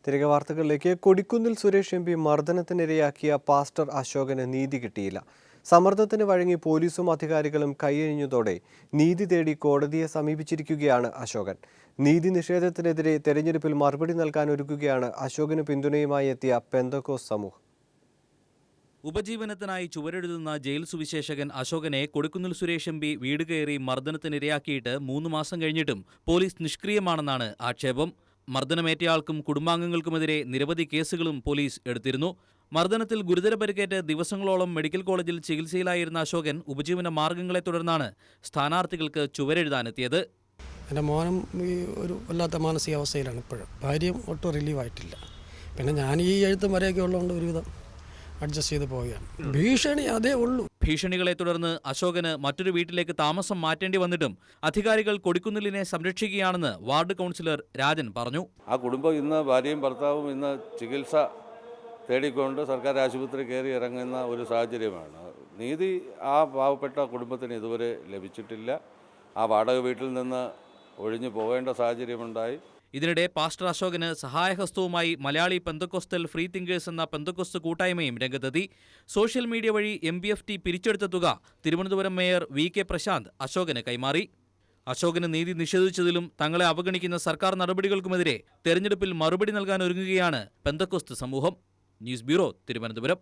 തിരികെ വാർത്തകളിലേക്ക്. Kodikunnil Suresh M P മർദ്ദനത്തിനിരയാക്കിയ പാസ്റ്റർ അശോകന് നീതി കിട്ടിയില്ല. സമ്മർദ്ദത്തിന് വഴങ്ങി പോലീസും അധികാരികളും കൈയഴിഞ്ഞതോടെ നീതി തേടി കോടതിയെ സമീപിച്ചിരിക്കുകയാണ് അശോകൻ. നീതി നിഷേധത്തിനെതിരെ തെരഞ്ഞെടുപ്പിൽ മറുപടി നൽകാൻ ഒരുക്കുകയാണ് അശോകന് പിന്തുണയുമായി എത്തിയ പെന്തക്കോസ്ത് സമൂഹം. ഉപജീവനത്തിനായി ചുവരെഴുതുന്ന ജയിൽ സുവിശേഷകൻ അശോകനെ കൊടിക്കുന്നിൽ സുരേഷ് എം പി വീട് കയറി മർദ്ദനത്തിനിരയാക്കിയിട്ട് 3 മാസം കഴിഞ്ഞിട്ടും പോലീസ് നിഷ്ക്രിയമാണെന്നാണ് ആക്ഷേപം. മർദ്ദനമേറ്റയാൾക്കും കുടുംബാംഗങ്ങൾക്കുമെതിരെ നിരവധി കേസുകളും പോലീസ് എടുത്തിരുന്നു. മർദ്ദനത്തിൽ ഗുരുതര പരിക്കേറ്റ് ദിവസങ്ങളോളം മെഡിക്കൽ കോളേജിൽ ചികിത്സയിലായിരുന്ന അശോകൻ ഉപജീവന മാർഗങ്ങളെ തുടർന്നാണ് സ്ഥാനാർത്ഥികൾക്ക് ചുവരെഴുതാനെത്തിയത്. എൻ്റെ മോനും ഒരു വല്ലാത്ത മാനസികാവസ്ഥയിലാണ് ഇപ്പോഴും. ഭാര്യയും ഒട്ടും റിലീവായിട്ടില്ല. പിന്നെ ഞാൻ ഈ എഴുത്തും വരെയൊക്കെ ഉള്ളതുകൊണ്ട് ഒരുവിധം അഡ്ജസ്റ്റ് ചെയ്ത് പോവുകയാണ്. ഭീഷണി അതേ ഉള്ളൂ. ഭീഷണികളെ തുടർന്ന് അശോകന് മറ്റൊരു വീട്ടിലേക്ക് താമസം മാറ്റേണ്ടി വന്നിട്ടും അധികാരികൾ കൊടിക്കുന്നിലിനെ സംരക്ഷിക്കുകയാണെന്ന് വാർഡ് കൗൺസിലർ രാജൻ പറഞ്ഞു. ആ കുടുംബം ഇന്ന് ഭാര്യയും ഭർത്താവും ഇന്ന് ചികിത്സ തേടിക്കൊണ്ട് സർക്കാർ ആശുപത്രി കയറി ഇറങ്ങുന്ന ഒരു സാഹചര്യമാണ്. നീതി ആ പാവപ്പെട്ട കുടുംബത്തിന് ഇതുവരെ ലഭിച്ചിട്ടില്ല. ആ വാടക വീട്ടിൽ നിന്ന് ഒഴിഞ്ഞു പോകേണ്ട സാഹചര്യമുണ്ടായി. ഇതിനിടെ പാസ്റ്റർ അശോകന് സഹായഹസ്തവുമായി മലയാളി പെന്തക്കോസ്റ്റൽ ഫ്രീ തിങ്കേഴ്സ് എന്ന പെന്തക്കോസ്ത് കൂട്ടായ്മയും രംഗത്തെത്തി. സോഷ്യൽ മീഡിയ വഴി MBFT പിരിച്ചെടുത്ത തുക തിരുവനന്തപുരം മേയർ VK പ്രശാന്ത് അശോകന് കൈമാറി. അശോകന് നീതി നിഷേധിച്ചതിലും തങ്ങളെ അവഗണിക്കുന്ന സർക്കാർ നടപടികൾക്കുമെതിരെ തെരഞ്ഞെടുപ്പിൽ മറുപടി നൽകാൻ ഒരുങ്ങുകയാണ് പെന്തക്കോസ്ത് സമൂഹം. News bureau, Thiruvananthapuram.